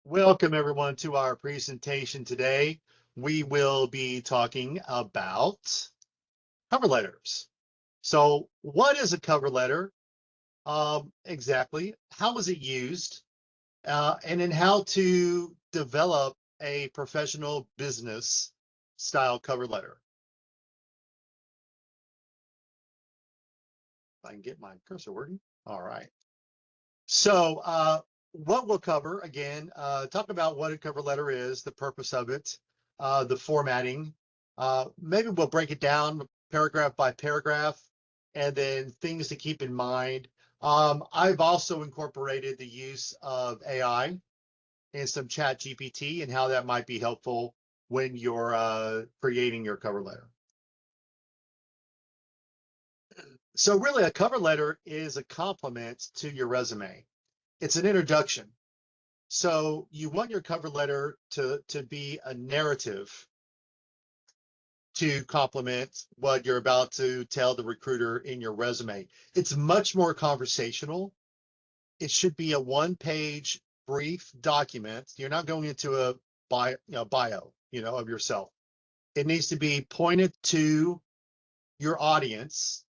Welcome everyone to our presentation today. We will be talking about cover letters. So what is a cover letter? Exactly. How is it used? And then how to develop a professional business style cover letter. If I can get my cursor working. All right. So what we'll cover again, talk about what a cover letter is, the purpose of it, the formatting. Maybe we'll break it down paragraph by paragraph, and then things to keep in mind. I've also incorporated the use of AI and some chat GPT and how that might be helpful when you're creating your cover letter. So really a cover letter is a complement to your resume. It's an introduction. So you want your cover letter to be a narrative to complement what you're about to tell the recruiter in your resume. It's much more conversational. It should be a one-page brief document. You're not going into a bio, of yourself. It needs to be pointed to your audience.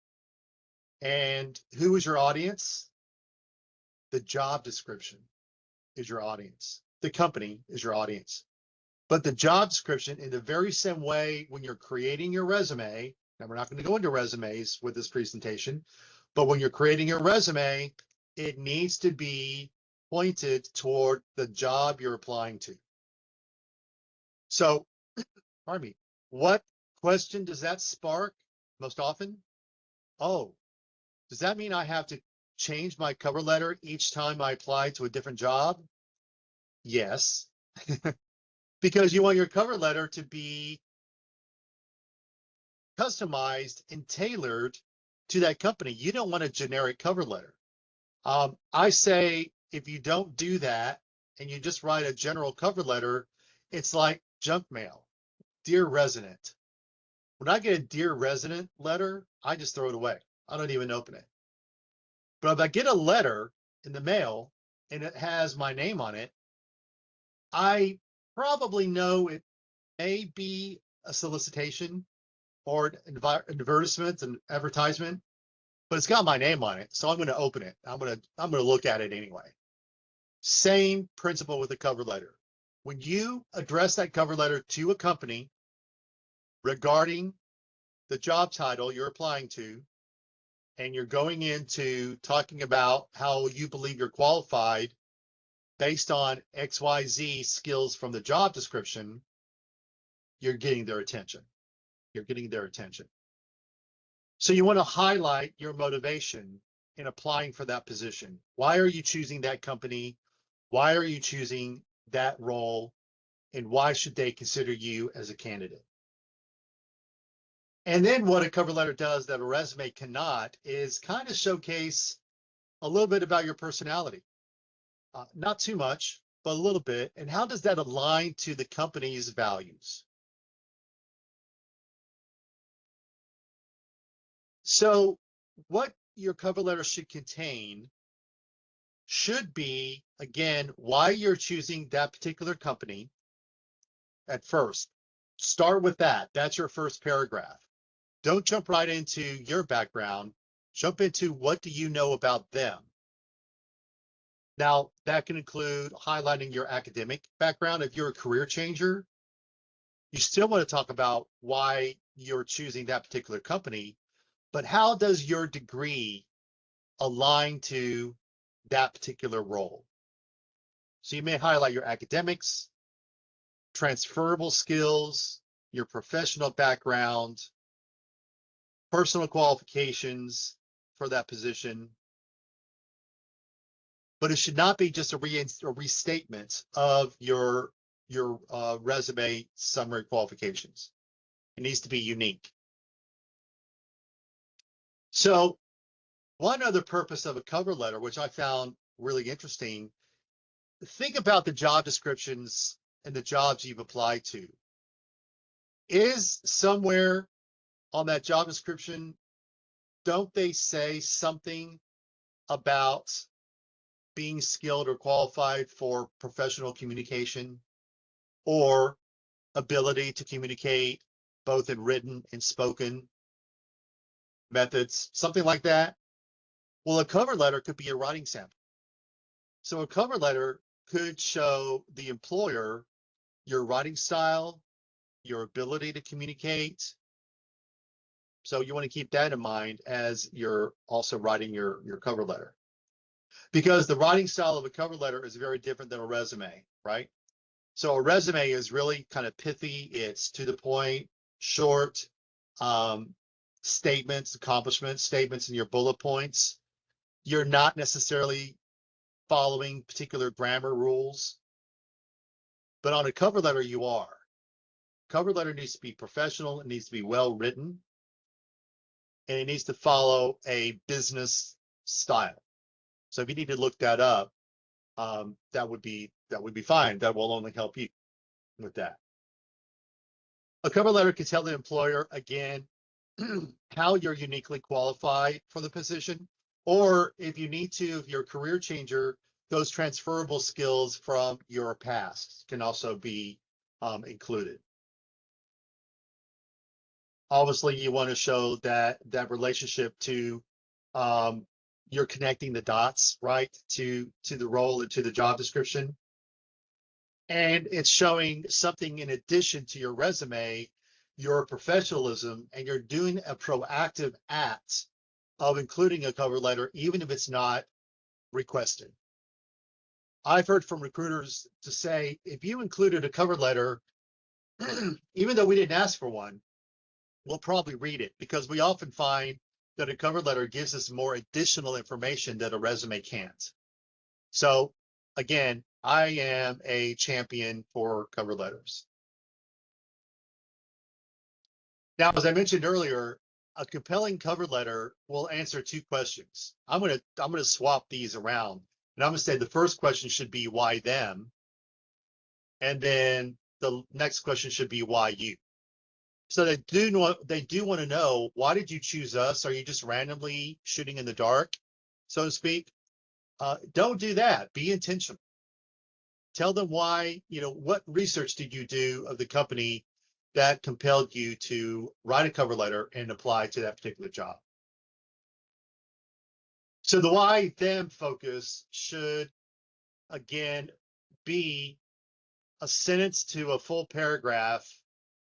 And who is your audience? The job description is your audience. The company is your audience. But the job description, in the very same way when you're creating your resume, and we're not going to go into resumes with this presentation, but when you're creating your resume, it needs to be pointed toward the job you're applying to. So, pardon me, what question does that spark most often? Oh, does that mean I have to change my cover letter each time I apply to a different job? Yes, because you want your cover letter to be customized and tailored to that company. You don't want a generic cover letter. I say if you don't do that and you just write a general cover letter, it's like junk mail. Dear resident. When I get a dear resident letter, I just throw it away. I don't even open it. But if I get a letter in the mail and it has my name on it, I probably know it may be a solicitation or an advertisement and advertisement, but it's got my name on it, so I'm going to open it. I'm going to look at it anyway. Same principle with the cover letter. When you address that cover letter to a company regarding the job title you're applying to, and you're going into talking about how you believe you're qualified based on XYZ skills from the job description, you're getting their attention. You're getting their attention. So you want to highlight your motivation in applying for that position. Why are you choosing that company? Why are you choosing that role? And why should they consider you as a candidate? And then what a cover letter does that a resume cannot is kind of showcase a little bit about your personality. Not too much, but a little bit. And how does that align to the company's values? So what your cover letter should contain should be, again, why you're choosing that particular company at first. Start with that. That's your first paragraph. Don't jump right into your background. Jump into what do you know about them. Now, that can include highlighting your academic background. If you're a career changer, you still want to talk about why you're choosing that particular company, but how does your degree align to that particular role? So you may highlight your academics, transferable skills, your professional background, personal qualifications for that position. But it should not be just a restatement of your resume summary qualifications. It needs to be unique. So one other purpose of a cover letter, which I found really interesting, think about the job descriptions and the jobs you've applied to. Is somewhere on that job description, don't they say something about being skilled or qualified for professional communication, or ability to communicate both in written and spoken methods, something like that. Well, a cover letter could be a writing sample. So a cover letter could show the employer your writing style, your ability to communicate. So you want to keep that in mind as you're also writing your cover letter. Because the writing style of a cover letter is very different than a resume, right? So a resume is really kind of pithy. It's to the point, short, statements, accomplishments, statements in your bullet points. You're not necessarily following particular grammar rules, but on a cover letter, you are. Cover letter needs to be professional. It needs to be well written, and it needs to follow a business style. So if you need to look that up, that would be fine. That will only help you with that. A cover letter can tell the employer, again, how you're uniquely qualified for the position, or if you need to, if you're a career changer, those transferable skills from your past can also be included. Obviously, you want to show that relationship to you're connecting the dots, right, to the role and to the job description. And it's showing something in addition to your resume, your professionalism, and you're doing a proactive act of including a cover letter, even if it's not requested. I've heard from recruiters to say, if you included a cover letter, even though we didn't ask for one, we'll probably read it, because we often find that a cover letter gives us more additional information that a resume can't. So again, I am a champion for cover letters. Now, as I mentioned earlier, a compelling cover letter will answer two questions. I'm gonna swap these around, and I'm gonna say the first question should be why them, and then the next question should be why you. So they do want to know, why did you choose us? Are you just randomly shooting in the dark, so to speak? Don't do that. Be intentional. Tell them why, what research did you do of the company that compelled you to write a cover letter and apply to that particular job. So the why them focus should, again, be a sentence to a full paragraph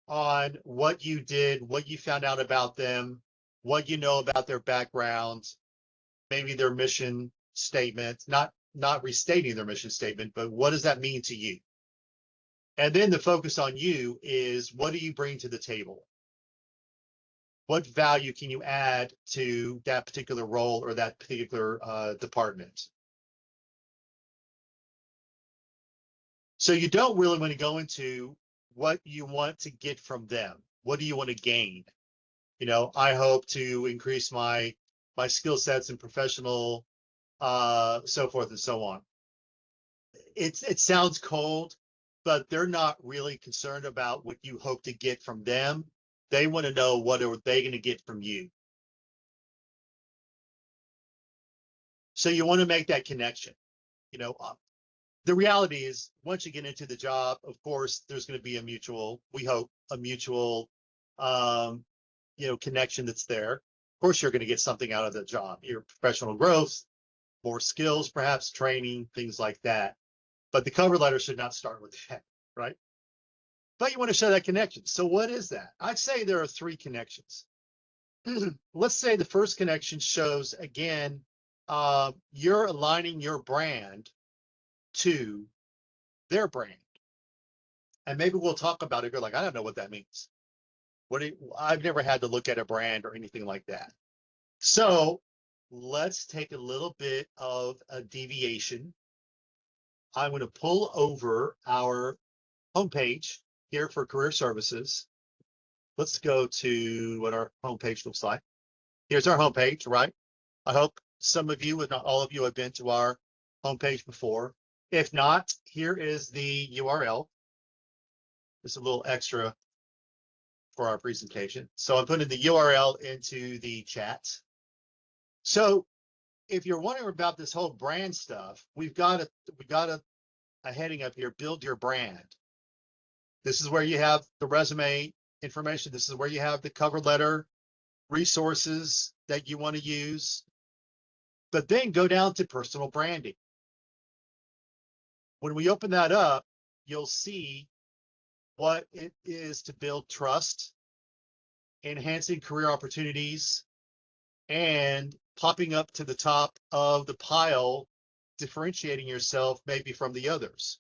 on what you did, what you found out about them, what you know about their background, maybe their mission statement, not restating their mission statement, but what does that mean to you? And then the focus on you is, what do you bring to the table? What value can you add to that particular role or that particular department? So you don't really want to go into what you want to get from them. What do you want to gain? I hope to increase my skill sets and professional, so forth and so on. It sounds cold, but they're not really concerned about what you hope to get from them. They want to know, what are they going to get from you. So you want to make that connection. The reality is, once you get into the job, of course, there's going to be we hope, a mutual, connection that's there. Of course, you're going to get something out of the job, your professional growth, more skills, perhaps training, things like that. But the cover letter should not start with that, right? But you want to show that connection. So what is that? I'd say there are three connections. Let's say the first connection shows, again, you're aligning your brand to their brand. And maybe we'll talk about it. You're like, I don't know what that means. I've never had to look at a brand or anything like that. So let's take a little bit of a deviation. I'm going to pull over our homepage here for career services. Let's go to what our homepage looks like. Here's our homepage, right? I hope some of you, if not all of you, have been to our homepage before. If not, here is the URL. Just a little extra for our presentation. So I'm putting the URL into the chat. So if you're wondering about this whole brand stuff, we got a heading up here, build your brand. This is where you have the resume information. This is where you have the cover letter, resources that you want to use. But then go down to personal branding. When we open that up, you'll see what it is to build trust, enhancing career opportunities, and popping up to the top of the pile, differentiating yourself maybe from the others.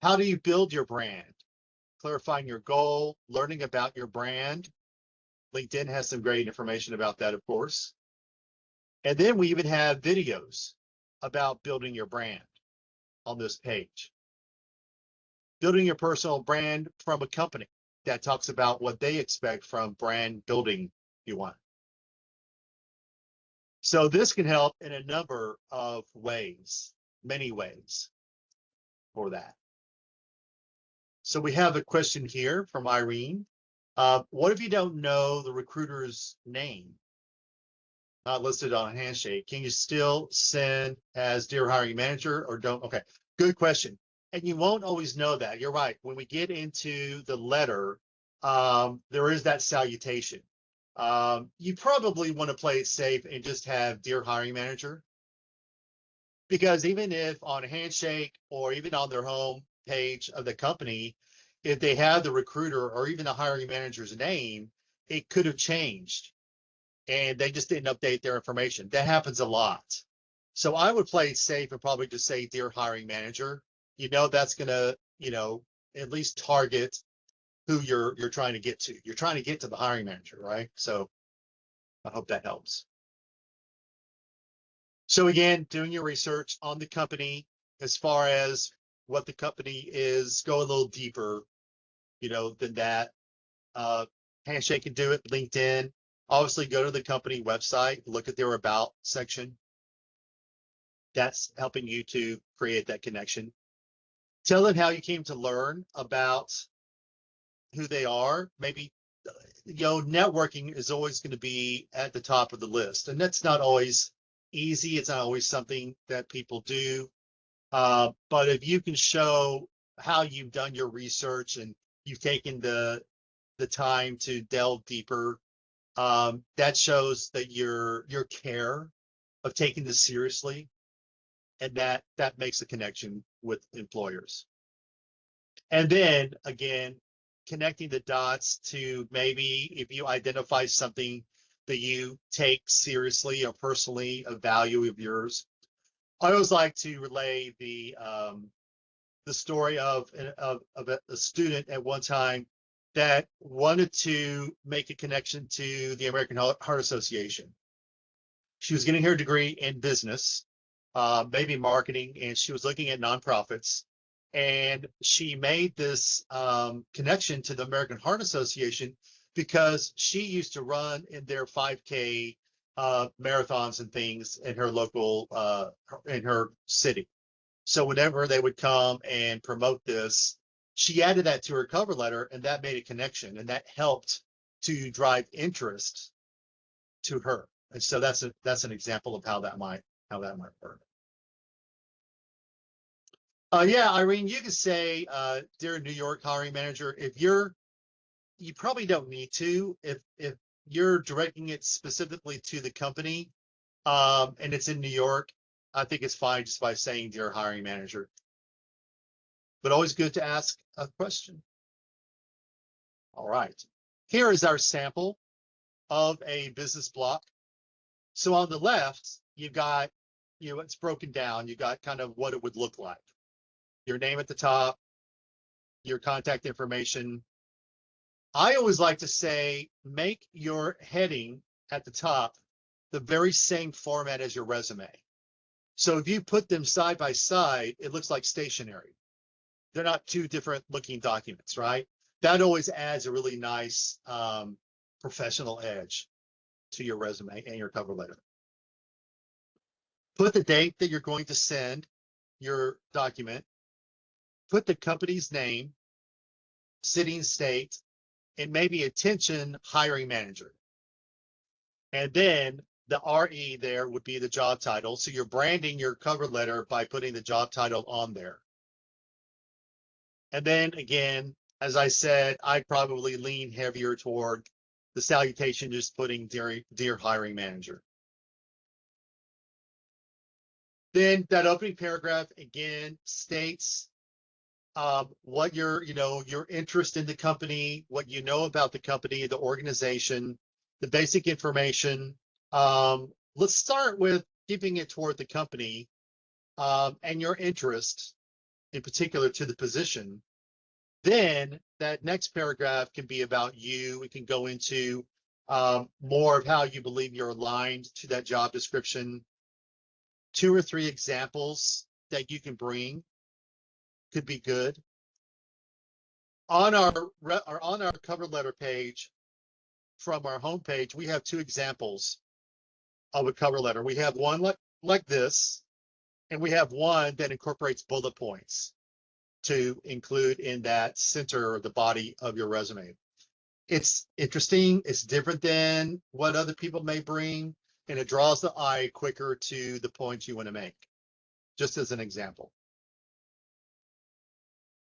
How do you build your brand? Clarifying your goal, learning about your brand. LinkedIn has some great information about that, of course. And then we even have videos about building your brand on this page. Building your personal brand from a company that talks about what they expect from brand building you want. So this can help in a number of ways, many ways for that. So we have a question here from Irene. What if you don't know the recruiter's name? Not listed on a handshake. Can you still send as Dear Hiring Manager or don't? Okay, good question. And you won't always know that. You're right. When we get into the letter, there is that salutation. You probably want to play it safe and just have Dear Hiring Manager. Because even if on a handshake or even on their home page of the company, if they have the recruiter or even the hiring manager's name, it could have changed and they just didn't update their information. That happens a lot. So I would play it safe and probably just say, Dear Hiring Manager. You know, that's going to, at least target who you're trying to get to. You're trying to get to the hiring manager, right? So I hope that helps. So again, doing your research on the company as far as what the company is, go a little deeper, than that. Handshake can do it, LinkedIn. Obviously, go to the company website, look at their about section. That's helping you to create that connection. Tell them how you came to learn about who they are. Maybe, networking is always going to be at the top of the list. And that's not always easy. It's not always something that people do. But if you can show how you've done your research and you've taken the time to delve deeper, that shows that your care of taking this seriously, and that makes a connection with employers. And then again, connecting the dots to maybe if you identify something that you take seriously or personally, a value of yours. I always like to relay the story of a student at one time that wanted to make a connection to the American Heart Association. She was getting her degree in business, maybe marketing, and she was looking at nonprofits. And she made this connection to the American Heart Association because she used to run in their 5K marathons and things in her local, in her city. So whenever they would come and promote this, she added that to her cover letter, and that made a connection, and that helped to drive interest to her. And so that's an example of how that might work. Yeah, Irene, you could say, Dear New York Hiring Manager, you probably don't need to if you're directing it specifically to the company, and it's in New York. I think it's fine just by saying Dear Hiring Manager. But always good to ask a question. All right, here is our sample of a business block. So on the left, you've got, it's broken down. You got kind of what it would look like. Your name at the top, your contact information. I always like to say, make your heading at the top the very same format as your resume. So if you put them side by side, it looks like stationery. They're not two different looking documents, right? That always adds a really nice professional edge to your resume and your cover letter. Put the date that you're going to send your document. Put the company's name, city and state, and maybe attention hiring manager. And then the RE there would be the job title. So you're branding your cover letter by putting the job title on there. And then again, as I said, I probably lean heavier toward the salutation, just putting dear hiring manager. Then that opening paragraph again states what your interest in the company, what you know about the company, the organization, the basic information. Let's start with giving it toward the company and your interest in particular to the position. Then that next paragraph can be about you. It can go into more of how you believe you're aligned to that job description. 2 or 3 examples that you can bring could be good. On our cover letter page from our homepage, we have 2 examples of a cover letter. We have one like this, and we have one that incorporates bullet points to include in that center or the body of your resume. It's interesting. It's different than what other people may bring, and it draws the eye quicker to the points you want to make, just as an example.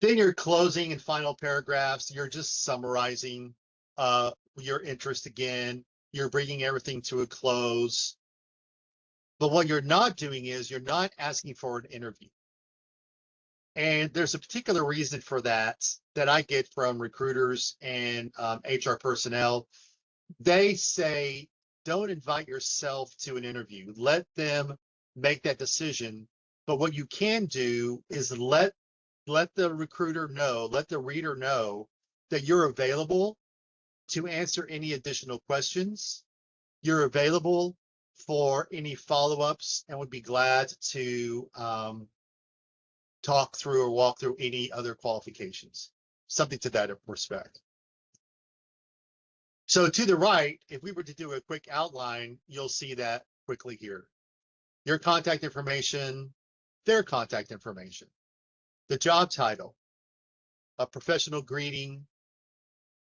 Then your closing and final paragraphs, you're just summarizing your interest again. You're bringing everything to a close. But what you're not doing is you're not asking for an interview. And there's a particular reason for that I get from recruiters and HR personnel. They say, don't invite yourself to an interview. Let them make that decision. But what you can do is let the recruiter know, let the reader know that you're available to answer any additional questions. You're available for any follow-ups and would be glad to talk through or walk through any other qualifications, something to that respect. So to the right, if we were to do a quick outline, you'll see that quickly here. Your contact information, their contact information, the job title, a professional greeting,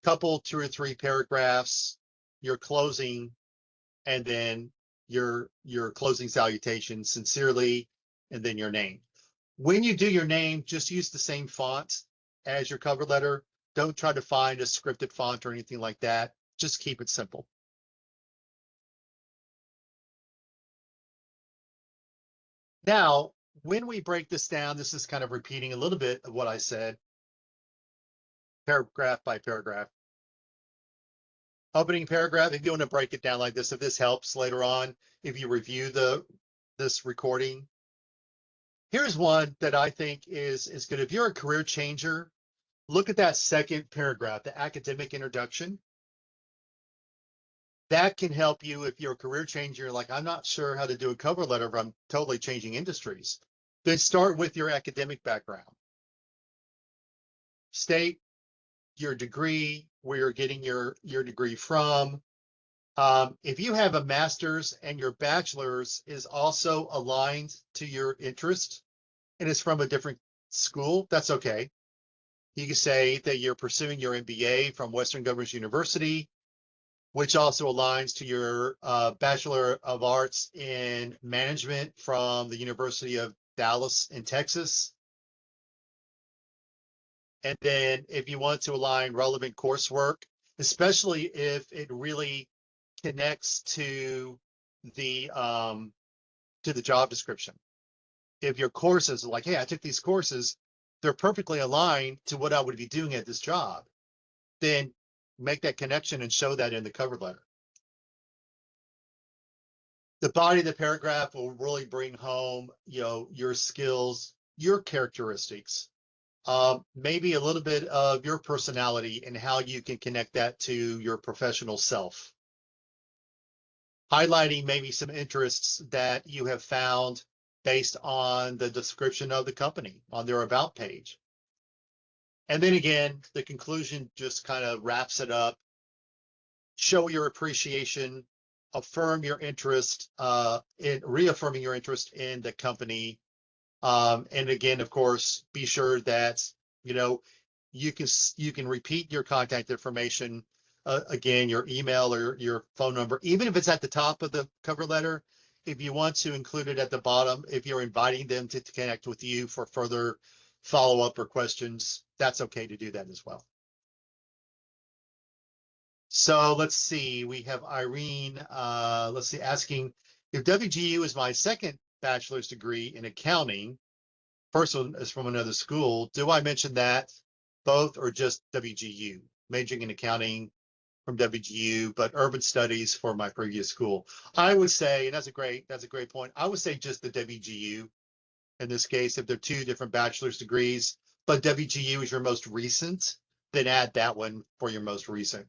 couple 2 or 3 paragraphs, your closing, and then your closing salutation, sincerely, and then your name. When you do your name, just use the same font as your cover letter. Don't try to find a scripted font or anything like that. Just keep it simple. Now, when we break this down, this is kind of repeating a little bit of what I said, paragraph by paragraph. Opening paragraph, if you want to break it down like this, if this helps later on, if you review this recording. Here's one that I think is good. If you're a career changer, look at that second paragraph, the academic introduction. That can help you if you're a career changer, like, I'm not sure how to do a cover letter if I'm totally changing industries. Then start with your academic background. State your degree, where you're getting your degree from. If you have a master's and your bachelor's is also aligned to your interest and it's from a different school, that's okay. You can say that you're pursuing your MBA from Western Governors University, which also aligns to your Bachelor of Arts in Management from the University of Dallas in Texas. And then if you want to align relevant coursework, especially if it really connects to the job description. If your courses are like, hey, I took these courses, they're perfectly aligned to what I would be doing at this job, then make that connection and show that in the cover letter. The body of the paragraph will really bring home, your skills, your characteristics, maybe a little bit of your personality and how you can connect that to your professional self. Highlighting maybe some interests that you have found based on the description of the company on their about page. And then again, the conclusion just kind of wraps it up. Show your appreciation, affirm your interest in reaffirming your interest in the company. And again, of course, be sure that, you can repeat your contact information again, your email or your phone number, even if it's at the top of the cover letter. If you want to include it at the bottom, if you're inviting them to connect with you for further follow-up or questions, that's okay to do that as well. So let's see, we have Irene, let's see, asking if WGU is my second bachelor's degree in accounting, first one is from another school, do I mention that both or just WGU? Majoring in accounting from WGU, but urban studies for my previous school. I would say, and that's a great point. I would say just the WGU in this case, if they're two different bachelor's degrees, but WGU is your most recent, then add that one for your most recent.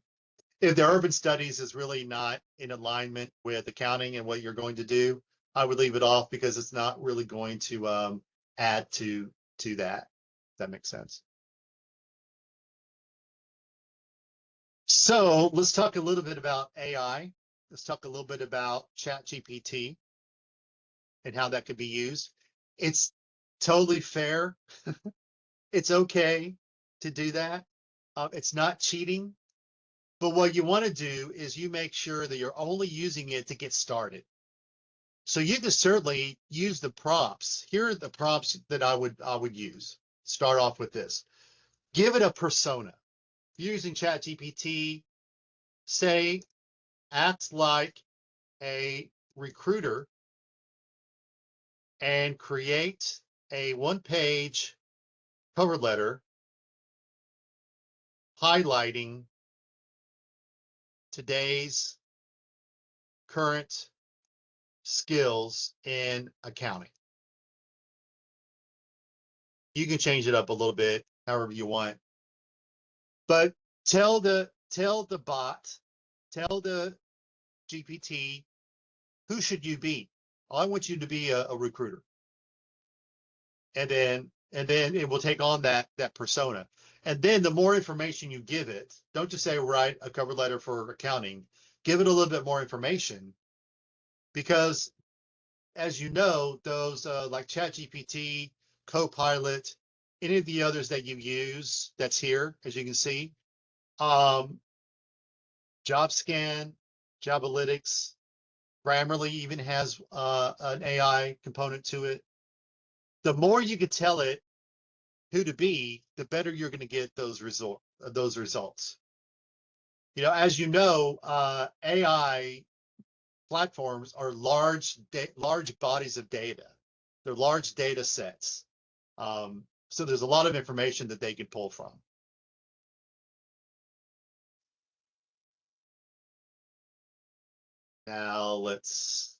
If the urban studies is really not in alignment with accounting and what you're going to do, I would leave it off because it's not really going to add to that. If that makes sense. So let's talk a little bit about AI. Let's talk a little bit about ChatGPT and how that could be used. It's totally fair. It's okay to do that. It's not cheating. But what you want to do is you make sure that you're only using it to get started. So you can certainly use the prompts. Here are the prompts that I would use. Start off with this. Give it a persona. Using ChatGPT, say, act like a recruiter and create a one-page cover letter highlighting today's current skills in accounting. You can change it up a little bit, however you want. But tell the bot, tell the GPT, who should you be? I want you to be a recruiter. And then it will take on that persona. And then the more information you give it, don't just say write a cover letter for accounting, give it a little bit more information, because as you know, those like ChatGPT, Copilot, any of the others that you use that's here, as you can see, JobScan, Jobalytics, Grammarly even has an AI component to it. The more you could tell it who to be, the better you're going to get those results. You know, as you know, AI platforms are large bodies of data. They're large data sets. So there's a lot of information that they can pull from. Now let's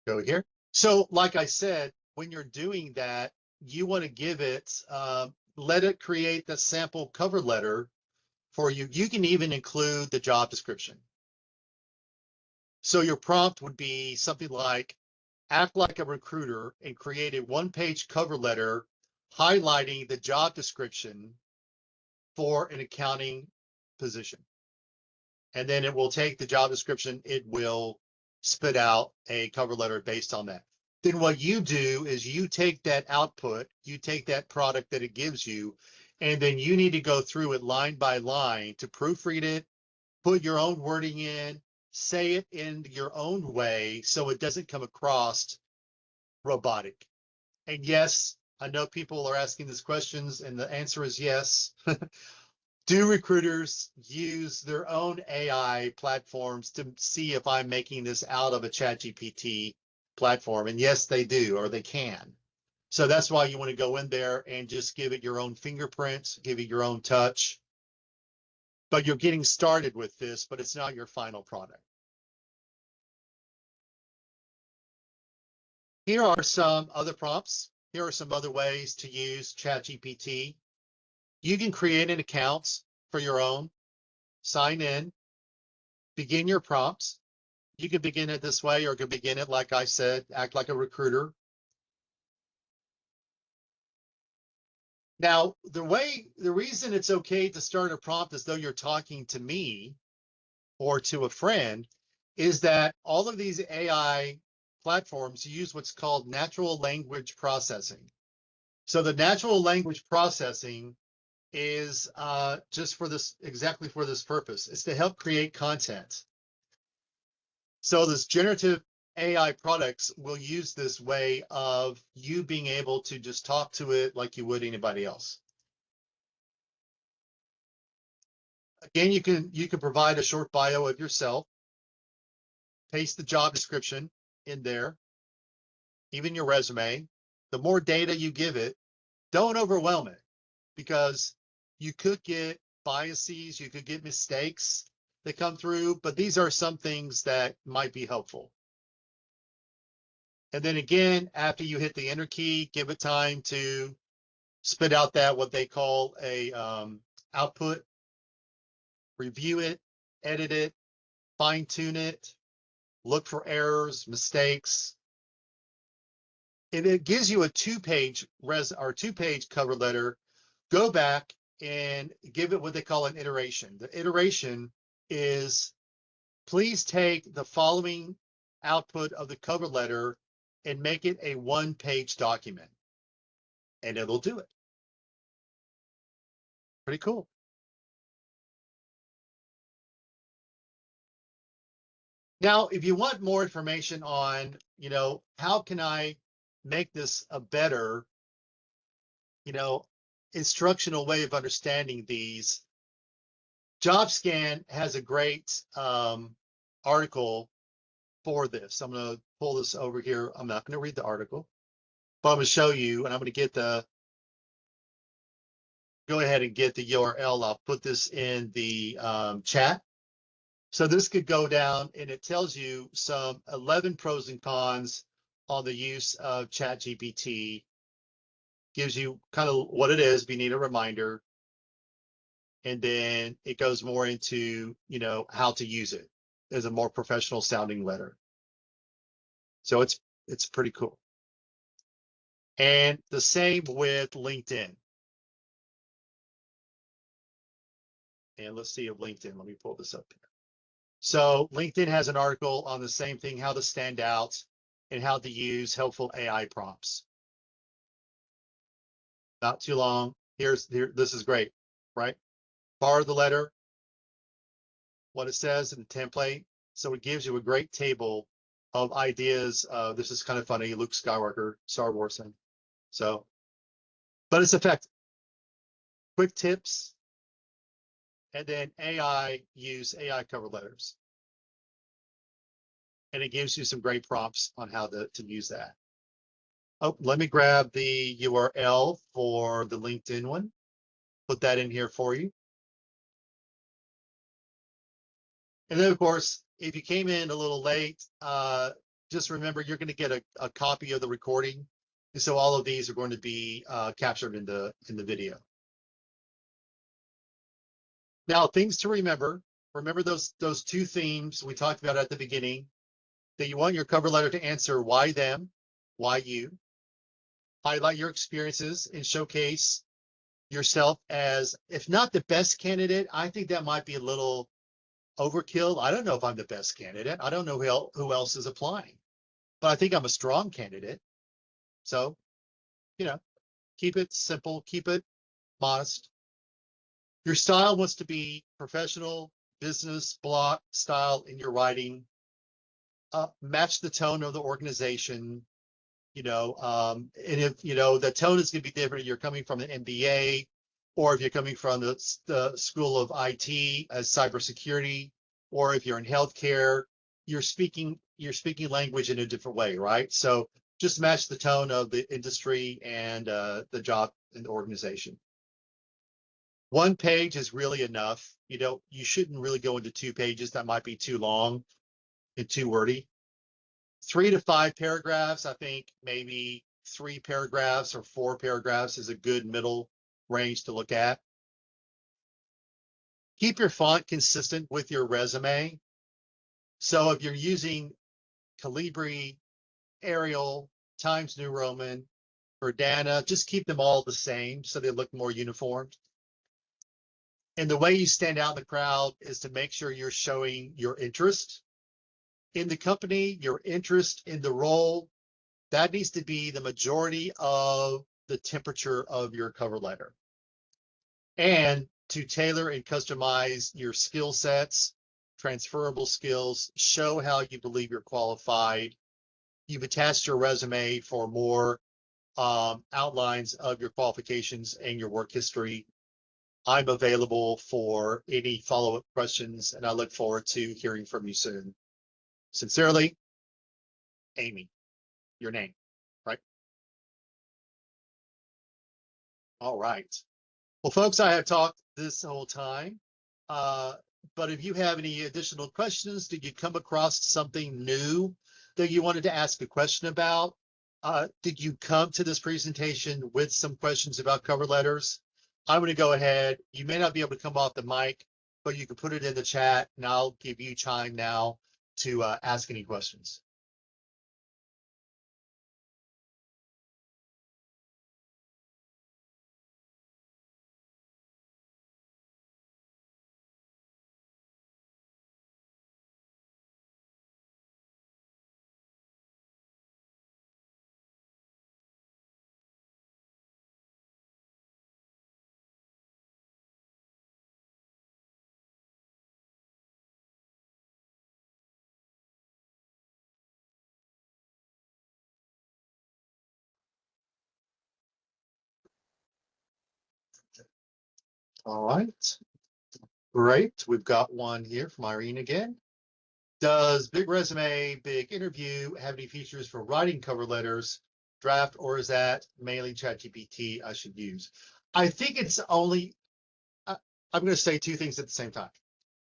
go here. So like I said, when you're doing that, you want to give it, let it create the sample cover letter for you. You can even include the job description. So your prompt would be something like, act like a recruiter and create a one-page cover letter highlighting the job description for an accounting position. And then it will take the job description, it will spit out a cover letter based on that. Then what you do is you take that output, you take that product that it gives you, and then you need to go through it line by line to proofread it, put your own wording in, say it in your own way so it doesn't come across robotic. And yes, I know people are asking these questions, and the answer is yes. Do recruiters use their own AI platforms to see if I'm making this out of a ChatGPT platform? And yes, they do, or they can. So that's why you want to go in there and just give it your own fingerprints, give it your own touch. But you're getting started with this, but it's not your final product. Here are some other prompts. Here are some other ways to use ChatGPT. You can create an account for your own, sign in, begin your prompts. You can begin it this way, or you can begin it, like I said, act like a recruiter. Now, the reason it's okay to start a prompt as though you're talking to me or to a friend is that all of these AI platforms use what's called natural language processing. So the natural language processing is just for this, exactly for this purpose. It's to help create content. So this generative AI products will use this way of you being able to just talk to it like you would anybody else. Again, you can provide a short bio of yourself, paste the job description in there, even your resume. The more data you give it, don't overwhelm it, because you could get biases, you could get mistakes that come through, but these are some things that might be helpful. And then again, after you hit the enter key, give it time to spit out that what they call a output, review it, edit it, fine tune it, look for errors, mistakes. And it gives you a two-page cover letter. Go back and give it what they call an iteration. The iteration is, please take the following output of the cover letter and make it a one-page document, and it'll do it. Pretty cool. Now, if you want more information on, how can I make this a better, instructional way of understanding these, JobScan has a great article for this. I'm going to pull this over here. I'm not going to read the article, but I'm going to show you, and I'm going to go ahead and get the URL. I'll put this in the chat. So this could go down, and it tells you some 11 pros and cons on the use of ChatGPT. Gives you kind of what it is if you need a reminder. And then it goes more into, how to use it as a more professional sounding letter. So it's pretty cool. And the same with LinkedIn. And let's see if LinkedIn, let me pull this up here. So LinkedIn has an article on the same thing, how to stand out and how to use helpful AI prompts. Not too long. This is great, right? Bar the letter, what it says in the template. So it gives you a great table of ideas. This is kind of funny, Luke Skywalker, Star Wars thing. So, but it's effective. Quick tips, and then use AI cover letters. And it gives you some great prompts on how to use that. Oh, let me grab the URL for the LinkedIn one. Put that in here for you. And then, of course, if you came in a little late, just remember you're going to get a copy of the recording. And so all of these are going to be captured in the video. Now, things to remember. Remember those two themes we talked about at the beginning, that you want your cover letter to answer why them, why you, highlight your experiences and showcase yourself as, if not the best candidate, I think that might be a little overkill. I don't know if I'm the best candidate. I don't know who else is applying, but I think I'm a strong candidate. So, keep it simple, keep it modest. Your style wants to be professional, business, block style in your writing. Match the tone of the organization. And if the tone is going to be different, you're coming from an MBA, or if you're coming from the School of IT as cybersecurity, or if you're in healthcare, you're speaking language in a different way, right? So just match the tone of the industry and the job and the organization. One page is really enough. You shouldn't really go into 2 pages. That might be too long and too wordy. 3 to 5 paragraphs, I think maybe 3 paragraphs or 4 paragraphs is a good middle range to look at. Keep your font consistent with your resume. So if you're using Calibri, Arial, Times New Roman, Verdana, just keep them all the same so they look more uniform. And the way you stand out in the crowd is to make sure you're showing your interest in the company, your interest in the role. That needs to be the majority of the temperature of your cover letter. and to tailor and customize your skill sets, transferable skills, show how you believe you're qualified. You've attached your resume for more outlines of your qualifications and your work history. I'm available for any follow-up questions, and I look forward to hearing from you soon. Sincerely, Amy, your name, right? All right. Well, folks, I have talked this whole time, uh, but if you have any additional questions, did you come across something new that you wanted to ask a question about? Did you come to this presentation with some questions about cover letters? I'm going to go ahead. You may not be able to come off the mic, but you can put it in the chat, and I'll give you time now to ask any questions. All right. Great. We've got one here from Irene again. Does Big Resume, Big Interview have any features for writing cover letters, draft, or is that mainly ChatGPT I should use? I think it's only, I'm going to say two things at the same time.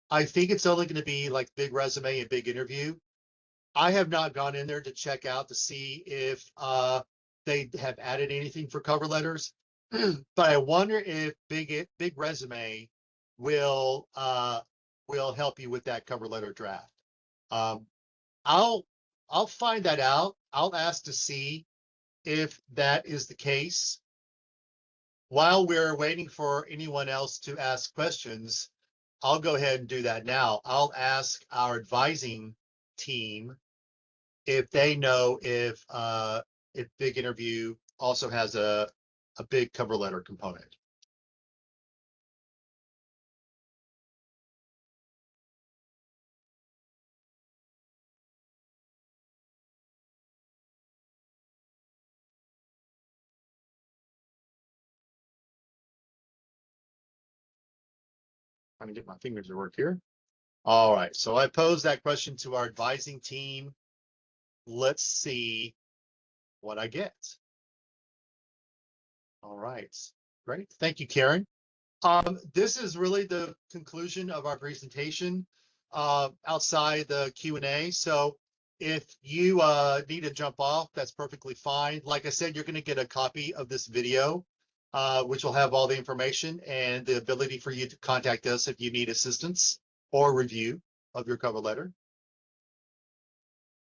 I think it's only going to be like Big Resume and Big Interview. I have not gone in there to check out to see if they have added anything for cover letters, but I wonder if Big Resume will help you with that cover letter draft. Um, I'll I'll find that out. I'll ask to see if that is the case. While we're waiting for anyone else to ask questions, I'll go ahead and do that now. I'll ask our advising team if they know if Big Interview also has a big cover letter component. Trying to get my fingers to work here. All right, so I posed that question to our advising team. Let's see what I get. All right, great. Thank you, Karen. This is really the conclusion of our presentation outside the Q&A. So if you need to jump off, that's perfectly fine. Like I said, you're going to get a copy of this video, which will have all the information and the ability for you to contact us if you need assistance or review of your cover letter.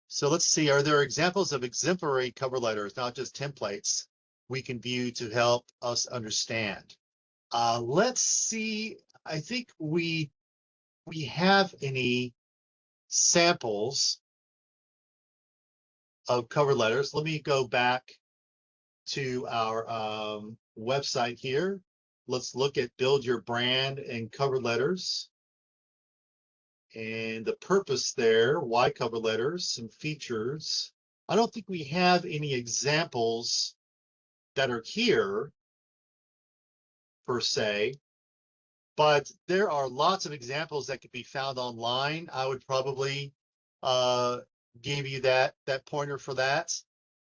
So let's see, are there examples of exemplary cover letters, not just templates, we can view to help us understand? Let's see. I think we have any samples of cover letters. Let me go back to our website here. Let's look at build your brand and cover letters. And the purpose there, why cover letters, some features. I don't think we have any examples that are here per se, but there are lots of examples that could be found online. I would probably give you that pointer for that.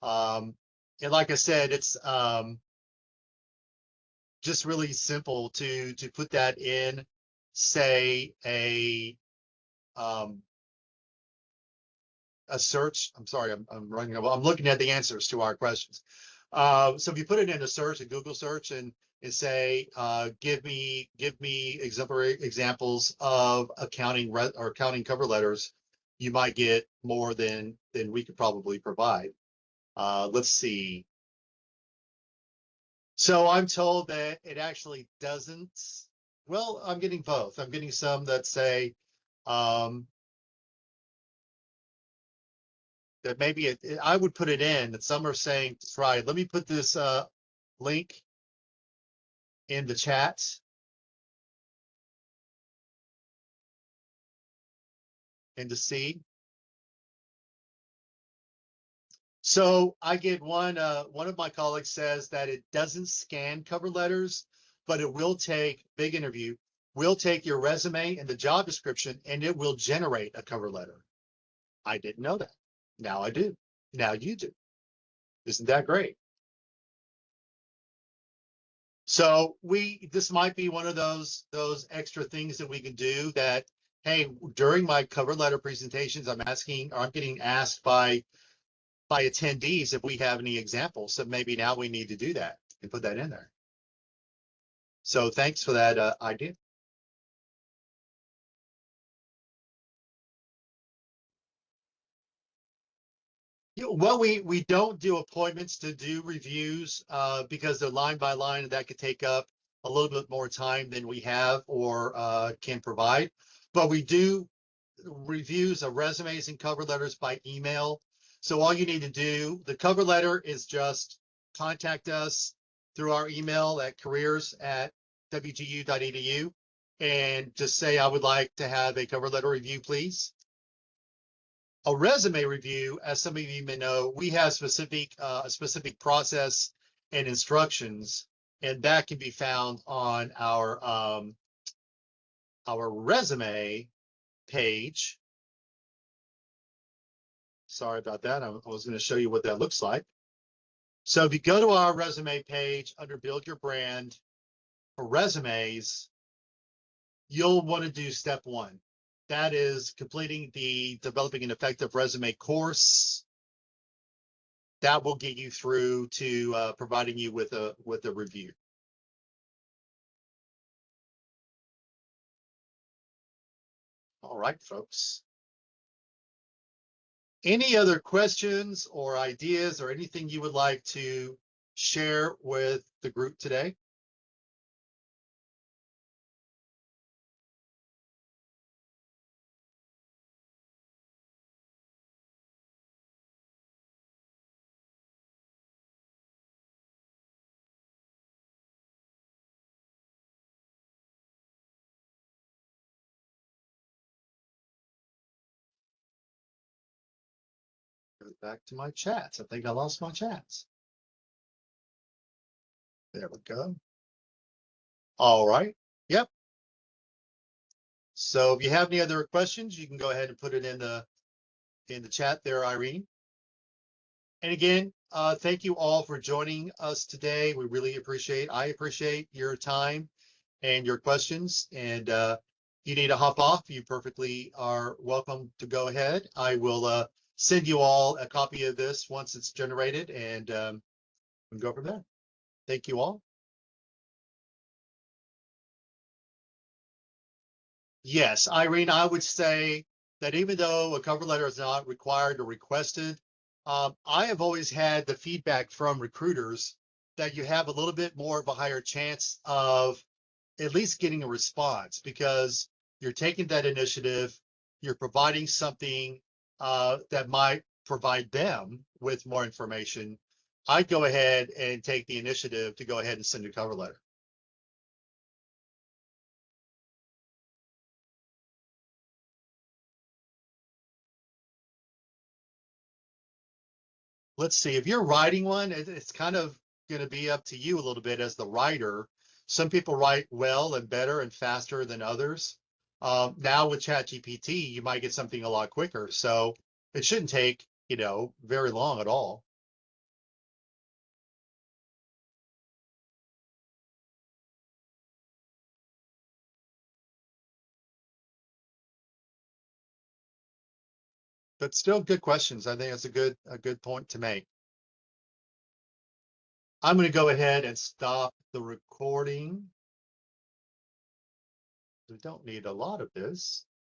And like I said, it's just really simple to put that in, say a search. I'm sorry, I'm running. I'm looking at the answers to our questions. So if you put it in a search, a Google search, and say, give me exemplary examples of accounting or accounting cover letters, you might get more than we could probably provide. Let's see. So I'm told that it actually doesn't. Well, I'm getting both. I'm getting some that say that maybe I would put it in, and some are saying, try. Let me put this link in the chat. and to see. So I get one of my colleagues says that it doesn't scan cover letters, but it will take, big interview, will take your resume and the job description and it will generate a cover letter. I didn't know that. Now I do. Now you do. Isn't that great? So this might be one of those extra things that we can do that, hey, during my cover letter presentations, I'm getting asked by attendees if we have any examples. So maybe now we need to do that and put that in there. So thanks for that idea. Well, we don't do appointments to do reviews because they're line by line, and that could take up a little bit more time than we have or can provide. But we do reviews of resumes and cover letters by email. So all you need to do, the cover letter is just contact us through our email at careers@wgu.edu and just say, I would like to have a cover letter review, please. A resume review, as some of you may know, we have a specific process and instructions, and that can be found on our resume page. Sorry about that. I was going to show you what that looks like. So if you go to our resume page under Build Your Brand for resumes, you'll want to do step 1. That is completing the Developing an Effective Resume course. That will get you through to providing you with a review. All right, folks. Any other questions or ideas or anything you would like to share with the group today? Go back to my chats. I think I lost my chats. There we go. All right. Yep. So if you have any other questions, you can go ahead and put it in the chat there, Irene. And again, thank you all for joining us today. We really I appreciate your time and your questions. And you need to hop off, you perfectly are welcome to go ahead. I will send you all a copy of this once it's generated, and we can go from there. Thank you all. Yes, Irene, I would say that even though a cover letter is not required or requested, I have always had the feedback from recruiters that you have a little bit more of a higher chance of at least getting a response because you're taking that initiative, you're providing something that might provide them with more information. I'd go ahead and take the initiative to go ahead and send a cover letter. Let's see, if you're writing one, it's kind of going to be up to you a little bit as the writer. Some people write well and better and faster than others. Now with ChatGPT, you might get something a lot quicker. So it shouldn't take, very long at all. But still good questions. I think that's a good point to make. I'm going to go ahead and stop the recording. We don't need a lot of this.